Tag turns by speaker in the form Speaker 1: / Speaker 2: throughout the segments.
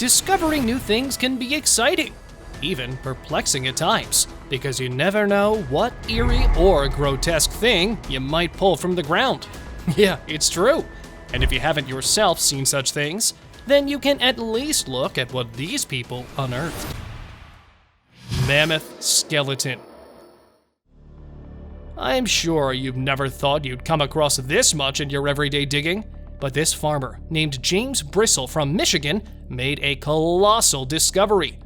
Speaker 1: discovering new things can be exciting, even perplexing at times, because you never know what eerie or grotesque thing you might pull from the ground. Yeah, it's true. And if you haven't yourself seen such things, then you can at least look at what these people unearthed. Mammoth skeleton. I'm sure you've never thought you'd come across this much in your everyday digging, but this farmer named James Bristle from Michigan made a colossal discovery.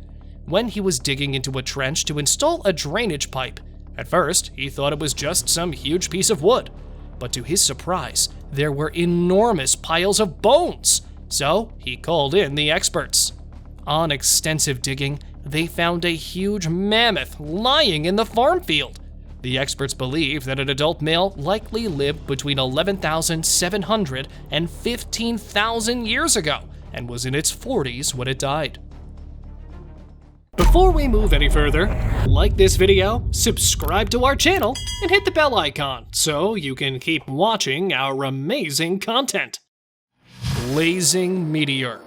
Speaker 1: When he was digging into a trench to install a drainage pipe, at first he thought it was just some huge piece of wood, but to his surprise, there were enormous piles of bones. So he called in the experts. On extensive digging, they found a huge mammoth lying in the farm field. The experts believe that an adult male likely lived between 11,700 and 15,000 years ago and was in its 40s when it died. Before we move any further, like this video, subscribe to our channel, and hit the bell icon so you can keep watching our amazing content. Blazing meteor.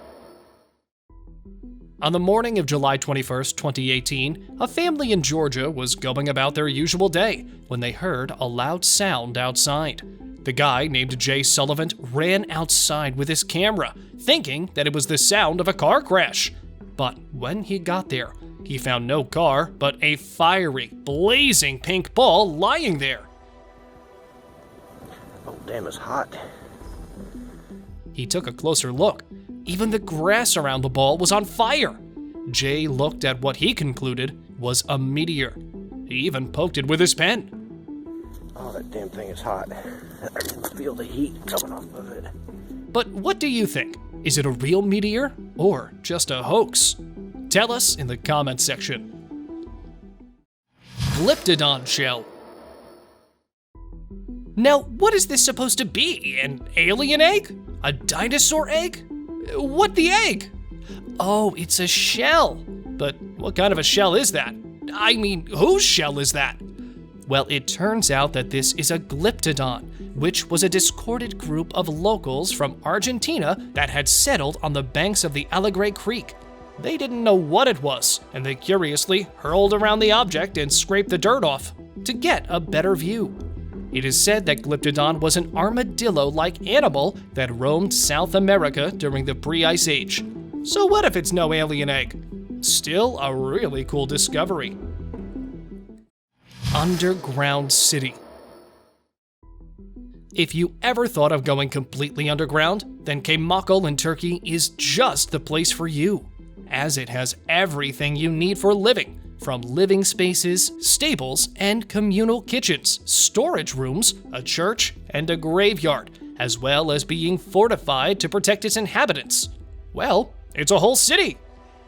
Speaker 1: On the morning of July 21st, 2018, a family in Georgia was going about their usual day when they heard a loud sound outside. The guy named Jay Sullivan ran outside with his camera, thinking that it was the sound of a car crash. But when he got there, he found no car, but a fiery, blazing pink ball lying there.
Speaker 2: Oh, damn, it's hot.
Speaker 1: He took a closer look. Even the grass around the ball was on fire. Jay looked at what he concluded was a meteor. He even poked it with his pen.
Speaker 2: Oh, that damn thing is hot. I can feel the heat coming off of it.
Speaker 1: But what do you think? Is it a real meteor or just a hoax? Tell us in the comments section. GLYPTODON shell. Now, what is this supposed to be? An alien egg? A dinosaur egg? What the egg? Oh, it's a shell. But what kind of a shell is that? I mean, whose shell is that? Well, it turns out that this is a GLYPTODON, which was a discordant group of locals from Argentina that had settled on the banks of the Alegre Creek. They didn't know what it was, and they curiously hurled around the object and scraped the dirt off to get a better view. It is said that GLYPTODON was an armadillo-like animal that roamed South America during the pre-Ice Age. So what if it's no alien egg? Still a really cool discovery. Underground city. If you ever thought of going completely underground, then Kaymaklı in Turkey is just the place for you, as it has everything you need for living. From living spaces, stables, and communal kitchens, storage rooms, a church, and a graveyard, as well as being fortified to protect its inhabitants. Well, it's a whole city.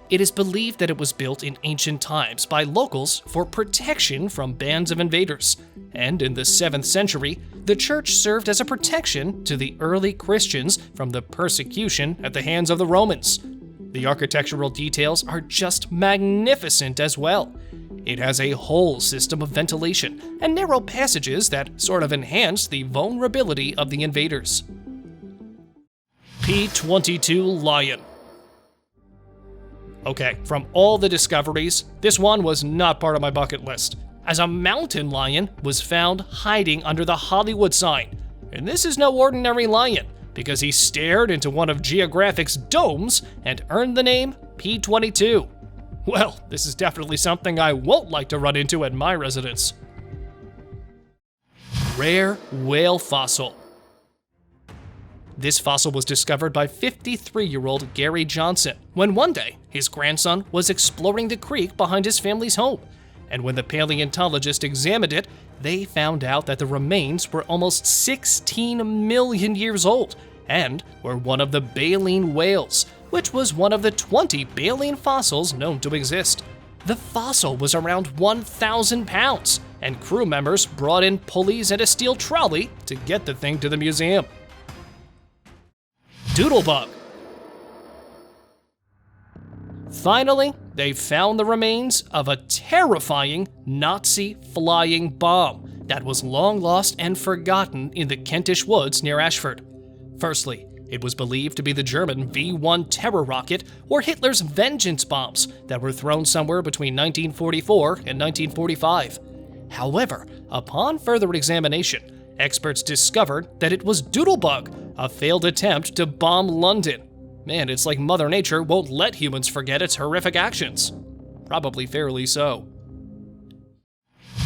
Speaker 1: It is believed that it was built in ancient times by locals for protection from bands of invaders, and in the 7th century, the church served as a protection to the early Christians from the persecution at the hands of the Romans. The architectural details are just magnificent as well. It has a whole system of ventilation and narrow passages that sort of enhance the vulnerability of the invaders. P-22 lion. Okay, from all the discoveries, this one was not part of my bucket list, as a mountain lion was found hiding under the Hollywood sign. And this is no ordinary lion, because he stared into one of Geographic's domes and earned the name P-22. Well, this is definitely something I won't like to run into at my residence. Rare whale fossil. This fossil was discovered by 53-year-old Gary Johnson when one day his grandson was exploring the creek behind his family's home. And when the paleontologist examined it, they found out that the remains were almost 16 million years old and were one of the baleen whales, which was one of the 20 baleen fossils known to exist. The fossil was around 1,000 pounds, and crew members brought in pulleys and a steel trolley to get the thing to the museum. Doodlebug. Finally, they found the remains of a terrifying Nazi flying bomb that was long lost and forgotten in the Kentish woods near Ashford. Firstly, It was believed to be the German V-1 terror rocket or Hitler's vengeance bombs that were thrown somewhere between 1944 and 1945. However, upon further examination, experts discovered that it was Doodlebug, a failed attempt to bomb London. Man, it's like Mother Nature won't let humans forget its horrific actions. Probably fairly so.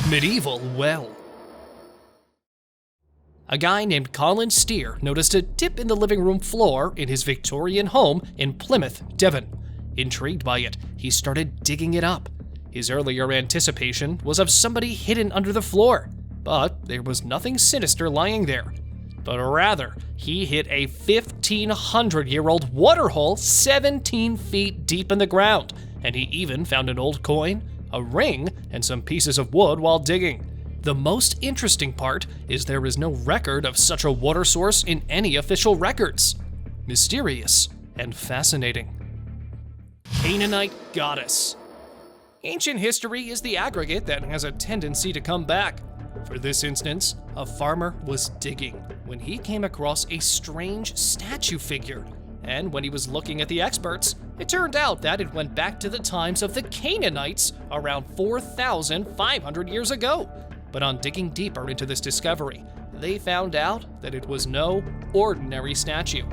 Speaker 1: Medieval well. A guy named Colin Steer noticed a dip in the living room floor in his Victorian home in Plymouth, Devon. Intrigued by it, he started digging it up. His earlier anticipation was of somebody hidden under the floor, but there was nothing sinister lying there. But rather, he hit a 1,500-year-old waterhole 17 feet deep in the ground, and he even found an old coin, a ring, and some pieces of wood while digging. The most interesting part is there is no record of such a water source in any official records. Mysterious and fascinating. Canaanite goddess. Ancient history is the aggregate that has a tendency to come back. For this instance, a farmer was digging when he came across a strange statue figure. And when he was looking at the experts, it turned out that it went back to the times of the Canaanites around 4,500 years ago. But on digging deeper into this discovery, they found out that it was no ordinary statue,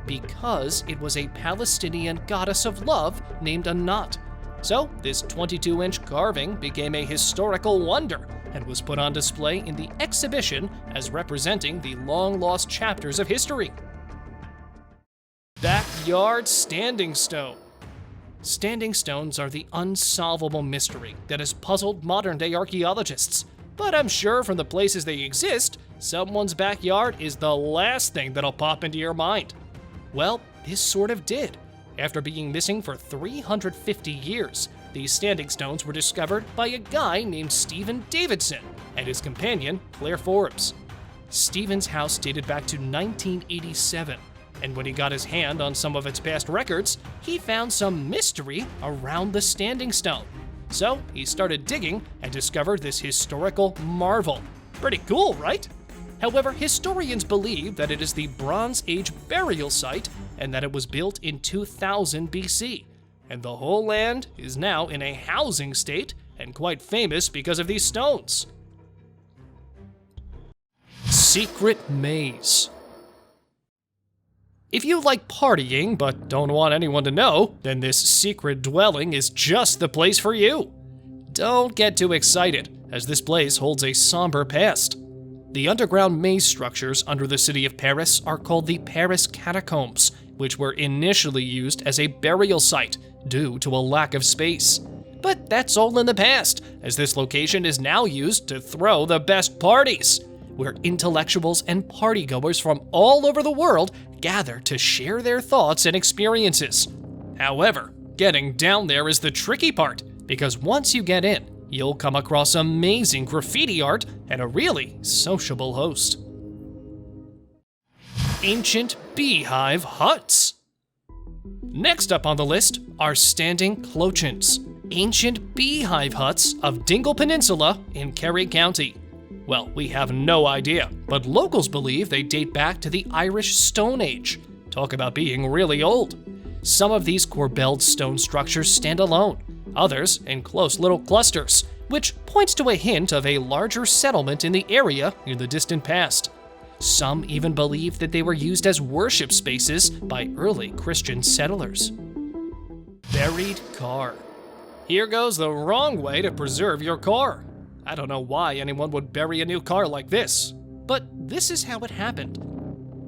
Speaker 1: because it was a Palestinian goddess of love named Anat. So this 22-inch carving became a historical wonder and was put on display in the exhibition as representing the long-lost chapters of history. Backyard standing stone. Standing stones are the unsolvable mystery that has puzzled modern-day archaeologists. But I'm sure from the places they exist, someone's backyard is the last thing that'll pop into your mind. Well, this sort of did. After being missing for 350 years, these standing stones were discovered by a guy named Stephen Davidson and his companion, Claire Forbes. Stephen's house dated back to 1987, and when he got his hand on some of its past records, he found some mystery around the standing stone. So he started digging and discovered this historical marvel. Pretty cool, right? However, historians believe that it is the Bronze Age burial site and that it was built in 2000 BC. And the whole land is now in a housing state and quite famous because of these stones. Secret maze. If you like partying but don't want anyone to know, then this secret dwelling is just the place for you. Don't get too excited, as this place holds a somber past. The underground maze structures under the city of Paris are called the Paris Catacombs, which were initially used as a burial site due to a lack of space. But that's all in the past, as this location is now used to throw the best parties, where intellectuals and partygoers from all over the world gather to share their thoughts and experiences. However, getting down there is the tricky part, because once you get in, you'll come across amazing graffiti art and a really sociable host. Ancient beehive huts. Next up on the list are standing clochants, ancient beehive huts of Dingle Peninsula in Kerry County. Well, we have no idea, but locals believe they date back to the Irish Stone Age. Talk about being really old. Some of these corbelled stone structures stand alone, others in close little clusters, which points to a hint of a larger settlement in the area in the distant past. Some even believe that they were used as worship spaces by early Christian settlers. Buried car. Here goes the wrong way to preserve your car. I don't know why anyone would bury a new car like this, but this is how it happened.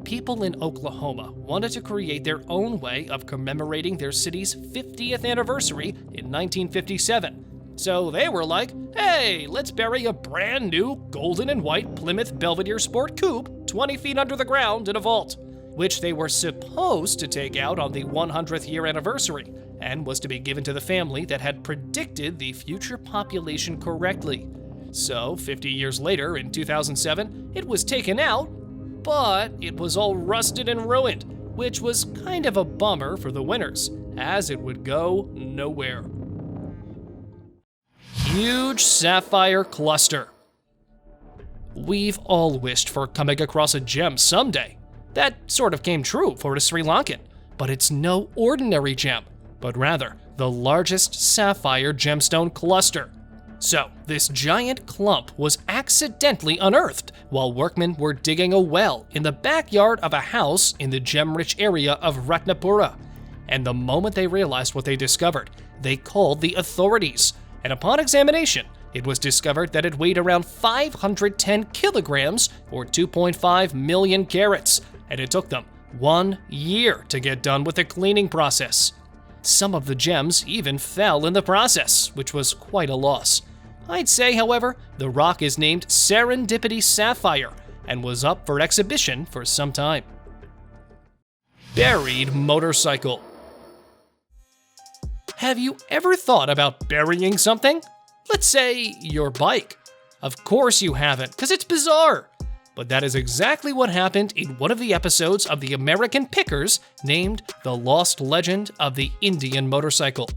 Speaker 1: People in Oklahoma wanted to create their own way of commemorating their city's 50th anniversary in 1957. So they were like, hey, let's bury a brand new golden and white Plymouth Belvedere Sport Coupe 20 feet under the ground in a vault, which they were supposed to take out on the 100th year anniversary, and was to be given to the family that had predicted the future population correctly. So 50 years later, in 2007, it was taken out, but it was all rusted and ruined, which was kind of a bummer for the winners, as it would go nowhere. Huge sapphire cluster. We've all wished for coming across a gem someday, That sort of came true for a Sri Lankan, but it's no ordinary gem, but rather the largest sapphire gemstone cluster. So, this giant clump was accidentally unearthed while workmen were digging a well in the backyard of a house in the gem-rich area of Ratnapura. And the moment they realized what they discovered, they called the authorities. And upon examination, it was discovered that it weighed around 510 kilograms or 2.5 million carats, and it took them 1 year to get done with the cleaning process. Some of the gems even fell in the process, which was quite a loss. I'd say, however, the rock is named Serendipity Sapphire and was up for exhibition for some time. Buried motorcycle. Have you ever thought about burying something? Let's say your bike. Of course you haven't, because it's bizarre. But that is exactly what happened in one of the episodes of the American Pickers named The Lost Legend of the Indian Motorcycle.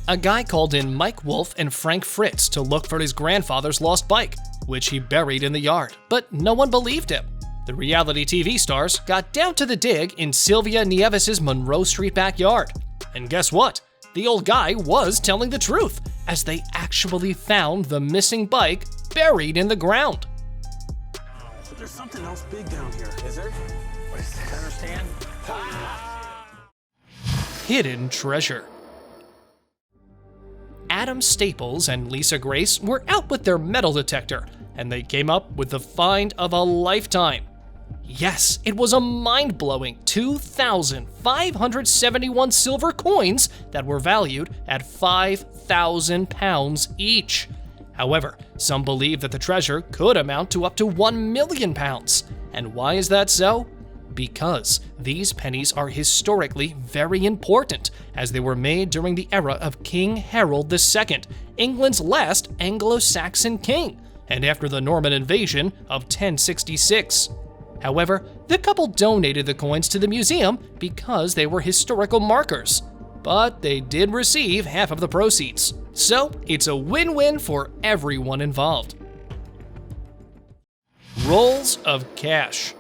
Speaker 1: A guy called in Mike Wolf and Frank Fritz to look for his grandfather's lost bike, which he buried in the yard, but no one believed him. The reality TV stars got down to the dig in Sylvia Nieves' Monroe Street backyard. And guess what? The old guy was telling the truth, as they actually found the missing bike buried in the ground.
Speaker 3: But there's something else big down here, is there? What is this? Understand?
Speaker 1: Hidden treasure. Adam Staples and Lisa Grace were out with their metal detector, and they came up with the find of a lifetime. Yes, it was a mind-blowing 2,571 silver coins that were valued at 5,000 pounds each. However, some believe that the treasure could amount to up to 1 million pounds. And why is that so? Because these pennies are historically very important, as they were made during the era of King Harold II, England's last Anglo-Saxon king, and after the Norman invasion of 1066. However, the couple donated the coins to the museum because they were historical markers, but they did receive half of the proceeds. So it's a win-win for everyone involved. Rolls of cash.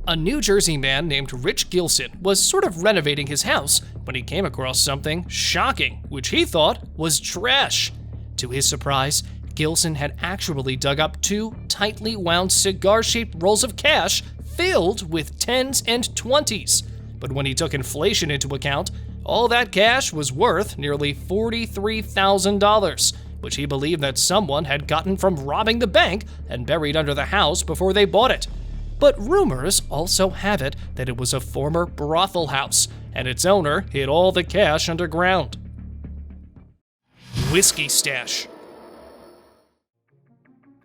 Speaker 1: A New Jersey man named Rich Gilson was sort of renovating his house when he came across something shocking, which he thought was trash. To his surprise, Gilson had actually dug up 2 tightly wound cigar-shaped rolls of cash filled with 10s and 20s. But when he took inflation into account, all that cash was worth nearly $43,000, which he believed that someone had gotten from robbing the bank and buried under the house before they bought it. But rumors also have it that it was a former brothel house, and its owner hid all the cash underground. Whiskey stash.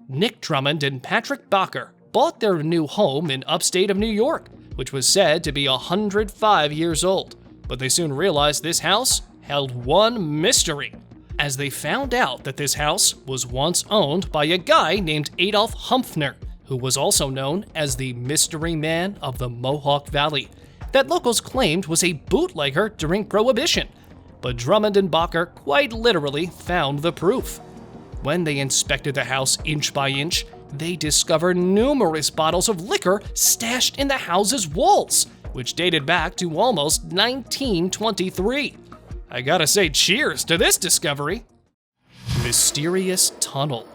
Speaker 1: Nick Drummond and Patrick Bacher bought their new home in upstate of New York, which was said to be 105 years old. But they soon realized this house held one mystery, as they found out that this house was once owned by a guy named Adolf Humpfner, who was also known as the Mystery Man of the Mohawk Valley, that locals claimed was a bootlegger during Prohibition. But Drummond and Bacher quite literally found the proof. When they inspected the house inch by inch, they discovered numerous bottles of liquor stashed in the house's walls, which dated back to almost 1923. I gotta say cheers to this discovery. Mysterious tunnel.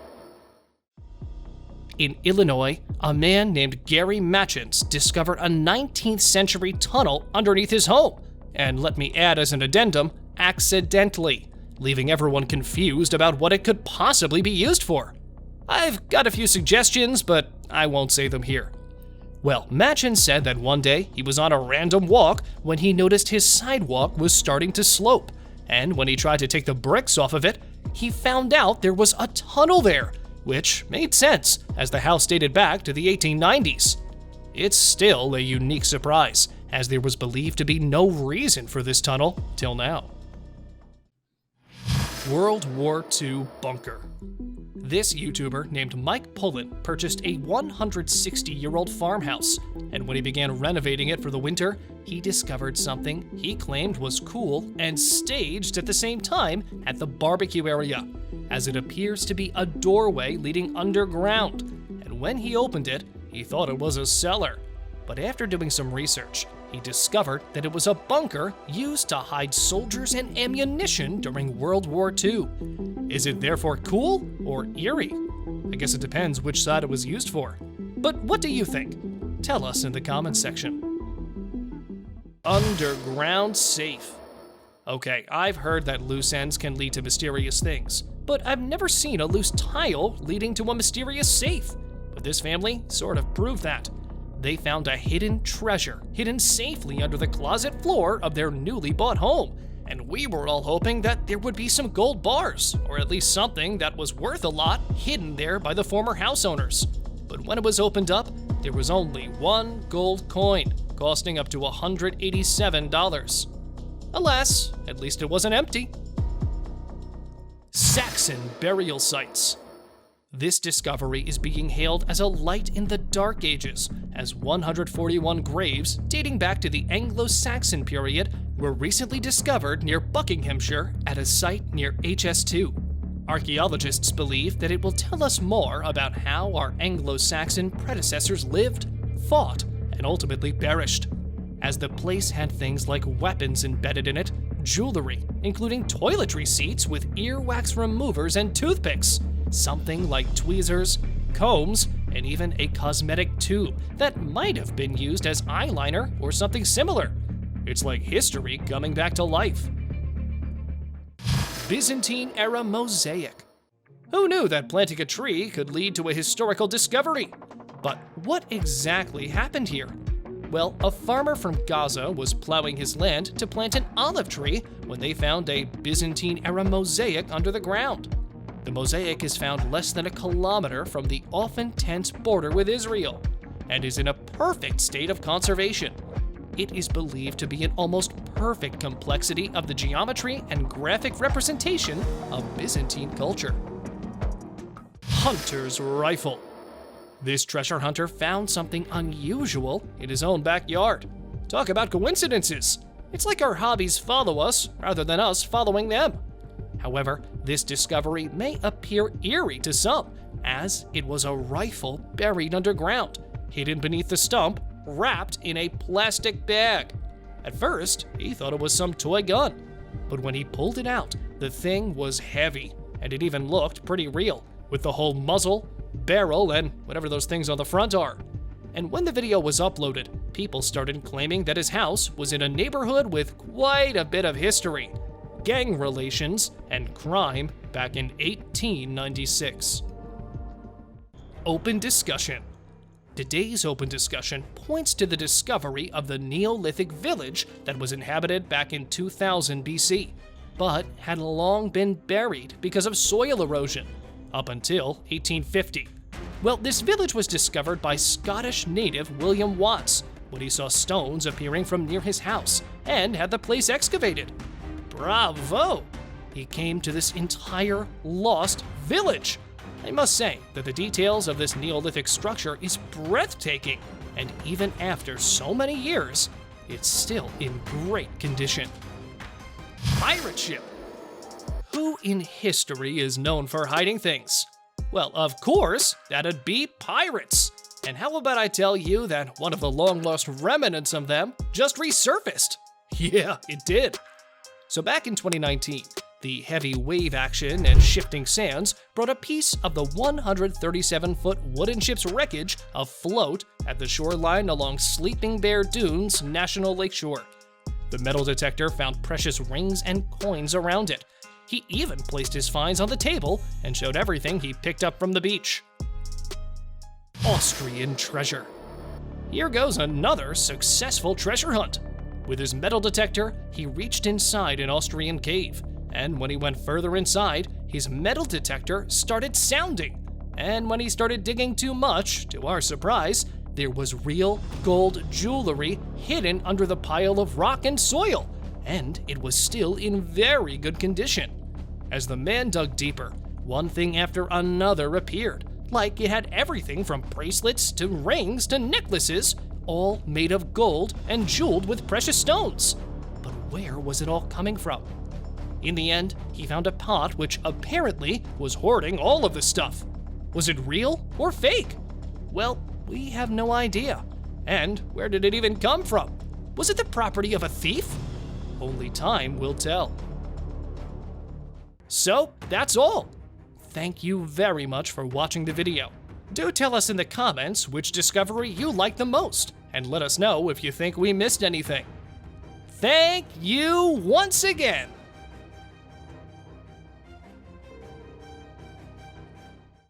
Speaker 1: In Illinois, a man named Gary Matchins discovered a 19th century tunnel underneath his home, and let me add as an addendum, accidentally, leaving everyone confused about what it could possibly be used for. I've got a few suggestions, but I won't say them here. Well, Matchins said that one day he was on a random walk when he noticed his sidewalk was starting to slope, and when he tried to take the bricks off of it, he found out there was a tunnel there, which made sense as the house dated back to the 1890s. It's still a unique surprise, as there was believed to be no reason for this tunnel till now. World War II bunker. This YouTuber named Mike Pullen purchased a 160-year-old farmhouse, and when he began renovating it for the winter, he discovered something he claimed was cool and staged at the same time at the barbecue area, as it appears to be a doorway leading underground, and when he opened it, he thought it was a cellar. But after doing some research, he discovered that it was a bunker used to hide soldiers and ammunition during World War II. Is it therefore cool or eerie? I guess it depends which side it was used for. But what do you think? Tell us in the comments section. Underground safe. Okay, I've heard that loose ends can lead to mysterious things, but I've never seen a loose tile leading to a mysterious safe. But this family sort of proved that. They found a hidden treasure hidden safely under the closet floor of their newly bought home, and we were all hoping that there would be some gold bars, or at least something that was worth a lot hidden there by the former house owners. But when it was opened up, there was only one gold coin, costing up to $187. Alas, at least it wasn't empty. Saxon burial sites. This discovery is being hailed as a light in the Dark Ages, as 141 graves dating back to the Anglo-Saxon period were recently discovered near Buckinghamshire at a site near HS2. Archaeologists believe that it will tell us more about how our Anglo-Saxon predecessors lived, fought, and ultimately perished, as the place had things like weapons embedded in it, jewelry, including toiletry seats with earwax removers and toothpicks, something like tweezers, combs, and even a cosmetic tube that might have been used as eyeliner or something similar. It's like history coming back to life. Byzantine-era mosaic. Who knew that planting a tree could lead to a historical discovery? But what exactly happened here? Well, a farmer from Gaza was plowing his land to plant an olive tree when they found a Byzantine-era mosaic under the ground. The mosaic is found less than a kilometer from the often tense border with Israel and is in a perfect state of conservation. It is believed to be an almost perfect complexity of the geometry and graphic representation of Byzantine culture. Hunter's rifle. This treasure hunter found something unusual in his own backyard. Talk about coincidences. It's like our hobbies follow us rather than us following them. However, this discovery may appear eerie to some, as it was a rifle buried underground, hidden beneath the stump, wrapped in a plastic bag. At first, he thought it was some toy gun, but when he pulled it out, the thing was heavy, and it even looked pretty real, with the whole muzzle, barrel, and whatever those things on the front are. And when the video was uploaded, people started claiming that his house was in a neighborhood with quite a bit of history, gang relations, and crime back in 1896. Open discussion. Today's open discussion points to the discovery of the Neolithic village that was inhabited back in 2000 BC, but had long been buried because of soil erosion, up until 1850. Well, this village was discovered by Scottish native William Watts when he saw stones appearing from near his house and had the place excavated. Bravo! He came to this entire lost village. I must say that the details of this Neolithic structure is breathtaking, and even after so many years, it's still in great condition. Pirate ship. Who in history is known for hiding things? Well, of course, that'd be pirates. And how about I tell you that one of the long-lost remnants of them just resurfaced? Yeah, it did. So back in 2019, the heavy wave action and shifting sands brought a piece of the 137-foot wooden ship's wreckage afloat at the shoreline along Sleeping Bear Dunes National Lakeshore. The metal detector found precious rings and coins around it. He even placed his finds on the table and showed everything he picked up from the beach. Austrian treasure. Here goes another successful treasure hunt. With his metal detector, he reached inside an Austrian cave, and when he went further inside, his metal detector started sounding. And when he started digging too much, to our surprise, there was real gold jewelry hidden under the pile of rock and soil, and it was still in very good condition. As the man dug deeper, one thing after another appeared, like it had everything from bracelets to rings to necklaces, all made of gold and jeweled with precious stones. But where was it all coming from? In the end, he found a pot which apparently was hoarding all of the stuff. Was it real or fake? Well, we have no idea. And where did it even come from? Was it the property of a thief? Only time will tell. So, that's all. Thank you very much for watching the video. Do tell us in the comments which discovery you like the most, and let us know if you think we missed anything. Thank you once again!